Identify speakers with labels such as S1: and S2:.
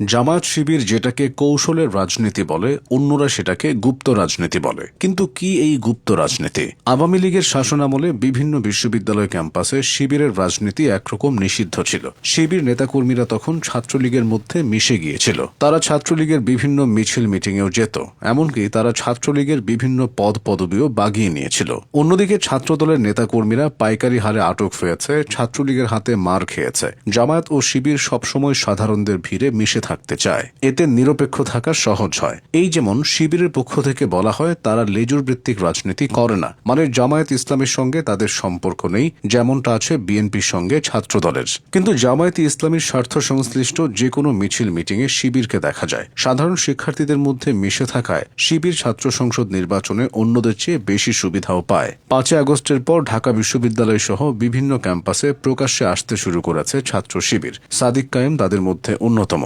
S1: জামায়াত শিবির যেটাকে কৌশলের রাজনীতি বলে, অন্যরা সেটাকে গুপ্ত রাজনীতি বলে। কিন্তু কি এই গুপ্ত রাজনীতি? আওয়ামী লীগের শাসনামলে বিভিন্ন বিশ্ববিদ্যালয় ক্যাম্পাসে শিবিরের রাজনীতি একরকম নিষিদ্ধ ছিল। শিবির নেতাকর্মীরা তখন ছাত্রলীগের মধ্যে মিশে গিয়েছিল। তারা ছাত্রলীগের বিভিন্ন মিছিল মিটিংয়েও যেত, এমনকি তারা ছাত্রলীগের বিভিন্ন পদ পদবিও বাগিয়ে নিয়েছিল। অন্যদিকে ছাত্রদলের নেতাকর্মীরা পাইকারি হারে আটক হয়েছে, ছাত্রলীগের হাতে মার খেয়েছে। জামায়াত ও শিবির সবসময় সাধারণদের ভিড়ে মিশে থাকতে চায়, এতে নিরপেক্ষ থাকা সহজ হয়। এই যেমন শিবিরের পক্ষ থেকে বলা হয় তারা লেজুর ভিত্তিক রাজনীতি করে না, মানে জামায়াত ইসলামের সঙ্গে তাদের সম্পর্ক নেই, যেমনটা আছে বিএনপির সঙ্গে ছাত্রদলের। কিন্তু জামায়াতে ইসলামীর স্বার্থ সংশ্লিষ্ট যে কোনো মিছিল মিটিংয়ে শিবিরকে দেখা যায়। সাধারণ শিক্ষার্থীদের মধ্যে মিশে থাকায় শিবির ছাত্র সংসদ নির্বাচনে অন্যদের চেয়ে বেশি সুবিধাও পায়। 5 আগস্টের পর ঢাকা বিশ্ববিদ্যালয় সহ বিভিন্ন ক্যাম্পাসে প্রকাশ্যে আসতে শুরু করেছে ছাত্র শিবির। সাদিক কায়েম তাদের মধ্যে অন্যতম।